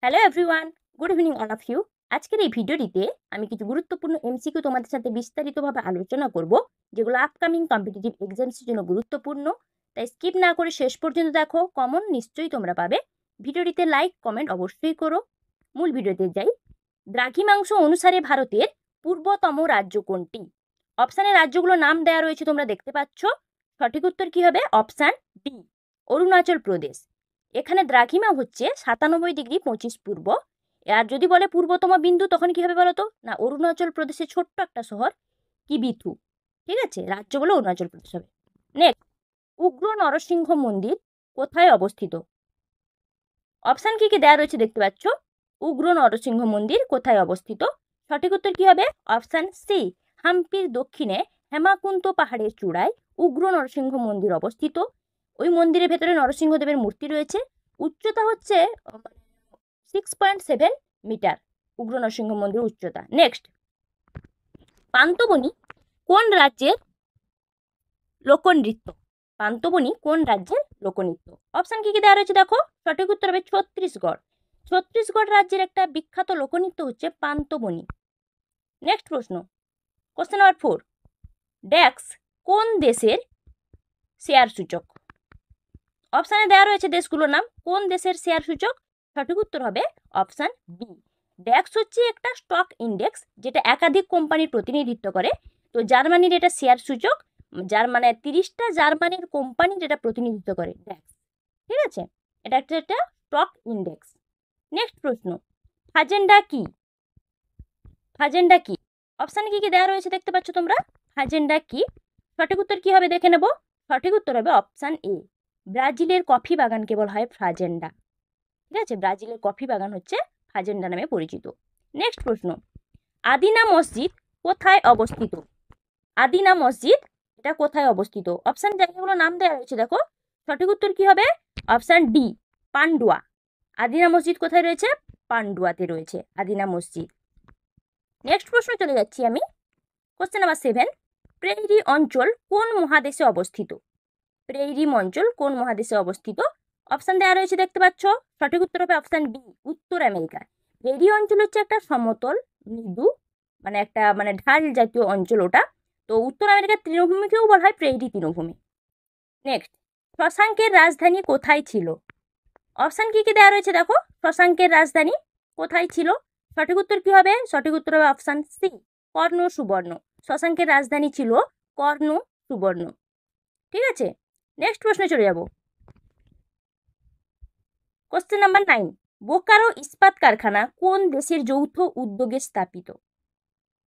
Hello everyone, good evening all of you. আজকের এই ভিডিওটিতে আমি কিছু গুরুত্বপূর্ণ এমসিকিউ তোমাদের সাথে বিস্তারিতভাবে আলোচনা করব, যেগুলো আপকামিং কম্পিটিটিভ এক্সামসের জন্য গুরুত্বপূর্ণ। তাই স্কিপ না করে শেষ পর্যন্ত দেখো, কমন নিশ্চয়ই তোমরা পাবে। ভিডিওটিতে লাইক কমেন্ট অবশ্যই করো। মূল ভিডিওতে যাই। দ্রাঘিমাংশ অনুসারে ভারতের পূর্বতম রাজ্য কোনটি? অপশানে রাজ্যগুলোর নাম দেওয়া রয়েছে, তোমরা দেখতে পাচ্ছ। সঠিক উত্তর কি হবে? Option D, Arunachal Pradesh. এখানে দ্রাঘিমা হচ্ছে 97°25 পূর্ব। আর যদি বলে পূর্বতম বিন্দু, তখন কি হবে বলতো? না, অরুণাচল প্রদেশের ছোট্ট একটা শহর কিবিথু। ঠিক আছে, রাজ্যগুলো অরুণাচল প্রদেশ হবে। নেক্সট, উগ্র নরসিংহ মন্দির কোথায় অবস্থিত? অপশান কি কি দেওয়া রয়েছে দেখতে পাচ্ছ। উগ্র নরসিংহ মন্দির কোথায় অবস্থিত? সঠিক উত্তর কি হবে? অপশান সি, হাম্পির দক্ষিণে হেমাকুন্ত পাহাড়ের চূড়ায় উগ্র নরসিংহ মন্দির অবস্থিত। ওই মন্দিরের ভেতরে নরসিংহদেবের মূর্তি রয়েছে। উচ্চতা হচ্ছে 6.7 মিটার উগ্র নরসিংহ মন্দির উচ্চতা। নেক্সট, পান্তবনী কোন রাজ্যের লোকনৃত্য? পান্তবনী কোন রাজ্যের লোকনৃত্য? অপশান কি কি দেওয়া রয়েছে দেখো। সঠিক উত্তর হবে ছত্তিশগড়। ছত্তিশগড় রাজ্যের একটা বিখ্যাত লোকনৃত্য হচ্ছে পান্তবনী। নেক্সট প্রশ্ন, কোশ্চেন নাম্বার 4। ড্যাক্স কোন দেশের শেয়ার সূচক? অপশানে দেওয়া রয়েছে দেশগুলোর নাম। কোন দেশের শেয়ার সূচক? সঠিক উত্তর হবে অপশান বি। ড্যাক্স হচ্ছে একটা স্টক ইন্ডেক্স, যেটা একাধিক কোম্পানির প্রতিনিধিত্ব করে। তো জার্মানির এটা শেয়ার সূচক, যার মানে 30টা জার্মানির কোম্পানি যেটা প্রতিনিধিত্ব করে ড্যাক্স। ঠিক আছে, এটা একটা স্টক ইন্ডেক্স। নেক্সট প্রশ্ন, ফাজেন্ডা কি? ফাজেন্ডা কি? অপশানে কি কি দেওয়া রয়েছে দেখতে পাচ্ছ তোমরা। ফাজেন্ডা কি? সঠিক উত্তর কি হবে দেখে নেব। সঠিক উত্তর হবে অপশান এ, ব্রাজিলের কফি বাগানকে বলা হয় ফাজেন্ডা। ঠিক আছে, ব্রাজিলের কফি বাগান হচ্ছে ফাজেন্ডা নামে পরিচিত। নেক্সট প্রশ্ন, আদিনা মসজিদ কোথায় অবস্থিত? আদিনা মসজিদ এটা কোথায় অবস্থিত? অপশান জায়গাগুলো নাম দেওয়া রয়েছে দেখো। সঠিক উত্তর কি হবে? Option D, Pandua. আদিনা মসজিদ কোথায় রয়েছে? পান্ডুয়াতে রয়েছে আদিনা মসজিদ। নেক্সট প্রশ্ন চলে যাচ্ছি আমি। Question number 7। প্রেইরি অঞ্চল কোন মহাদেশে অবস্থিত? প্রেইরি অঞ্চল কোন মহাদেশে অবস্থিত? অপশান দেওয়া রয়েছে দেখতে পাচ্ছ। সঠিক উত্তর হবে অপশান বি, উত্তর আমেরিকা। প্রেইরি অঞ্চল হচ্ছে একটা সমতল মৃদু একটা ঢাল জাতীয় অঞ্চল ওটা। তো উত্তর আমেরিকার তৃণভূমিকেও বলা হয় প্রেইরি তৃণভূমি। নেক্সট, শশাঙ্কের রাজধানী কোথায় ছিল? অপশান কি কি দেওয়া রয়েছে দেখো। শশাঙ্কের রাজধানী কোথায় ছিল? সঠিক উত্তর কি হবে? সঠিক উত্তর হবে অপশান সি, কর্ণ সুবর্ণ। শশাঙ্কের রাজধানী ছিল কর্ণ সুবর্ণ। ঠিক আছে, নেক্সট প্রশ্নে চলে যাব। Question number 9। বোকারো ইস্পাত কারখানা কোন দেশের যৌথ উদ্যোগে স্থাপিত?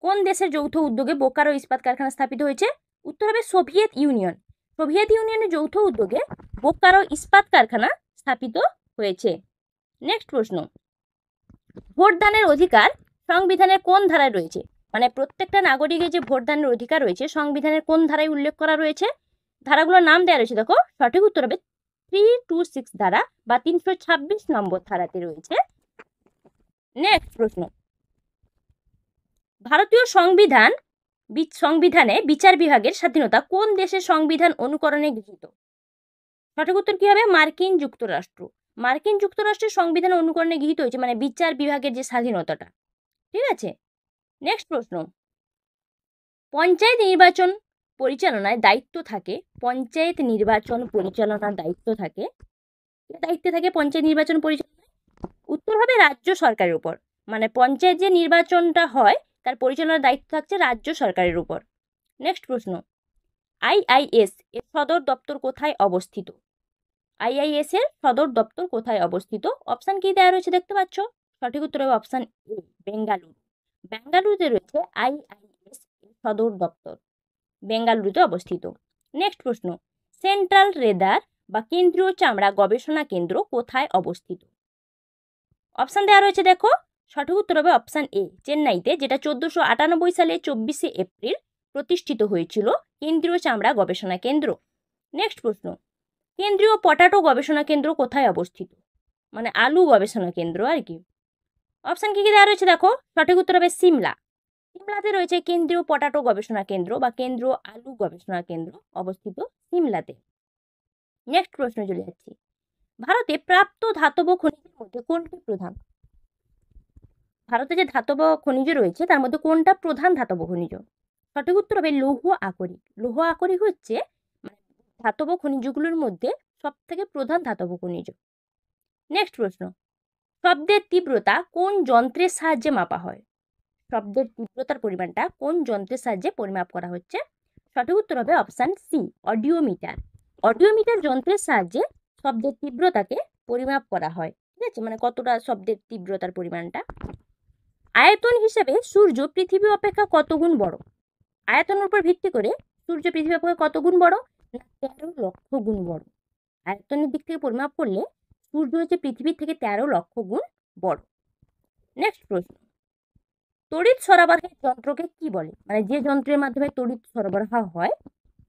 কোন দেশের যৌথ উদ্যোগে বোকারো ইস্পাত কারখানা স্থাপিত হয়েছে? উত্তর হবে সোভিয়েত ইউনিয়ন। সোভিয়েত ইউনিয়নের যৌথ উদ্যোগে বোকারো ইস্পাত কারখানা স্থাপিত হয়েছে। নেক্সট প্রশ্ন, ভোটদানের অধিকার সংবিধানের কোন ধারায় রয়েছে? প্রত্যেকটা নাগরিকের যে ভোটদানের অধিকার রয়েছে, সংবিধানের কোন ধারায় উল্লেখ করা রয়েছে? ধারাগুলোর নাম দেওয়া রয়েছে দেখো। সঠিক উত্তর হবে 326 ধারা বা 326 নম্বর ধারাতে রয়েছে। নেক্সট প্রশ্ন, ভারতীয় সংবিধানে বিচার বিভাগের স্বাধীনতা কোন দেশের সংবিধান অনুকরণে গৃহীত? সঠিক উত্তর কি হবে? মার্কিন যুক্তরাষ্ট্র। মার্কিন যুক্তরাষ্ট্রের সংবিধান অনুকরণে গৃহীত হয়েছে, বিচার বিভাগের যে স্বাধীনতাটা। ঠিক আছে, নেক্সট প্রশ্ন, পঞ্চায়েত নির্বাচন পরিচালনায় দায়িত্ব থাকে। পঞ্চায়েত নির্বাচন পরিচালনার দায়িত্ব থাকে, দায়িত্বে থাকে পঞ্চায়েত নির্বাচন পরিচালনায়। উত্তর হবে রাজ্য সরকারের উপর। পঞ্চায়েত যে নির্বাচনটা হয় তার পরিচালনার দায়িত্ব থাকছে রাজ্য সরকারের উপর। নেক্সট প্রশ্ন, আইআইএস এর সদর দপ্তর কোথায় অবস্থিত? আইআইএস এর সদর দপ্তর কোথায় অবস্থিত? অপশান কি দেওয়া রয়েছে দেখতে পাচ্ছ। সঠিক উত্তর হবে অপশান এ, বেঙ্গালুরু। বেঙ্গালুরুতে রয়েছে আইআইএস এর সদর দপ্তর, বেঙ্গালুরুতে অবস্থিত। নেক্সট প্রশ্ন, সেন্ট্রাল রেদার বা কেন্দ্রীয় চামড়া গবেষণা কেন্দ্র কোথায় অবস্থিত? অপশান দেওয়া রয়েছে দেখো। সঠিক উত্তর হবে অপশান এ, চেন্নাইতে, যেটা 1498 সালে 24শে এপ্রিল প্রতিষ্ঠিত হয়েছিল কেন্দ্রীয় চামড়া গবেষণা কেন্দ্র। নেক্সট প্রশ্ন, কেন্দ্রীয় পটাটো গবেষণা কেন্দ্র কোথায় অবস্থিত? আলু গবেষণা কেন্দ্র আর কি। অপশান কি কি দেওয়া রয়েছে দেখো। সঠিক উত্তর হবে সিমলা। সিমলাতে রয়েছে কেন্দ্রীয় পটাটো গবেষণা কেন্দ্র বা কেন্দ্রীয় আলু গবেষণা কেন্দ্র অবস্থিত সিমলাতে। নেক্সট প্রশ্ন চলে যাচ্ছি, ভারতে প্রাপ্ত ধাতব খনিজের মধ্যে কোনটি প্রধান? ভারতে যে ধাতব খনিজ রয়েছে তার মধ্যে কোনটা প্রধান ধাতব খনিজ? সঠিক উত্তর হবে লৌহ আকরিক। লৌহ আকরিক হচ্ছে ধাতব খনিজগুলোর মধ্যে সবথেকে প্রধান ধাতব খনিজ। নেক্সট প্রশ্ন, শব্দের তীব্রতা কোন যন্ত্রের সাহায্যে মাপা হয়? শব্দের তীব্রতার পরিমাণটা কোন যন্ত্রের সাহায্যে পরিমাপ করা হচ্ছে? সঠিক উত্তর হবে অপশান সি, অডিওমিটার। অডিওমিটার যন্ত্রের সাহায্যে শব্দের তীব্রতাকে পরিমাপ করা হয়। ঠিক আছে, মানে কতটা শব্দের তীব্রতার পরিমাণটা। আয়তন হিসেবে সূর্য পৃথিবী অপেক্ষা কত গুণ বড়? আয়তনের উপর ভিত্তি করে সূর্য পৃথিবী অপেক্ষা কত গুণ বড়? 13 লক্ষ গুণ বড়। আয়তনের দিক থেকে পরিমাপ করলে সূর্য হচ্ছে পৃথিবীর থেকে 13 লক্ষ গুণ বড়। নেক্সট প্রশ্ন, তড়িৎ সরবরাহের যন্ত্রকে কি বলে? মানে যে যন্ত্রের মাধ্যমে তড়িৎ সরবরাহ হয়,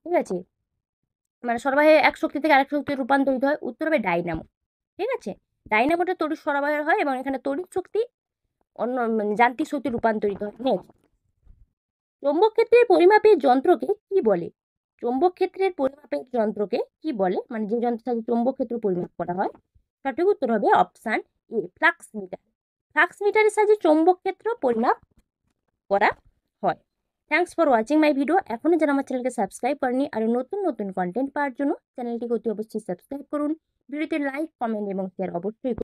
ঠিক আছে, মানে সরবরাহে এক শক্তি থেকে আরেক শক্তি রূপান্তরিত হয়, উত্তর হবে ডাইনামো। ঠিক আছে, ডাইনামোতে তড়িৎ সরবরাহ হয় এবং এখানে তড়িৎ শক্তি অন্য যান্ত্রিক শক্তি রূপান্তরিত হয়। নেক্সট, চৌম্বক ক্ষেত্রের পরিমাপের যন্ত্রকে কি বলে? চৌম্বক ক্ষেত্রের পরিমাপের যন্ত্রকে কি বলে? মানে যে যন্ত্রের সাহায্যে চৌম্বক ক্ষেত্র পরিমাপ করা হয়। সঠিক উত্তর হবে option A, flux meter. Flux মিটারের সাহায্যে চৌম্বক ক্ষেত্র পরিমাপ করা হয়। Thanks for watching my video. এখনও যারা আমার চ্যানেলকে সাবস্ক্রাইব করেনি আর নতুন নতুন কন্টেন্ট পাওয়ার জন্য চ্যানেলটিকে অতি অবশ্যই সাবস্ক্রাইব করুন। ভিডিওতে লাইক, কমেন্ট এবং শেয়ার অবশ্যই করুন।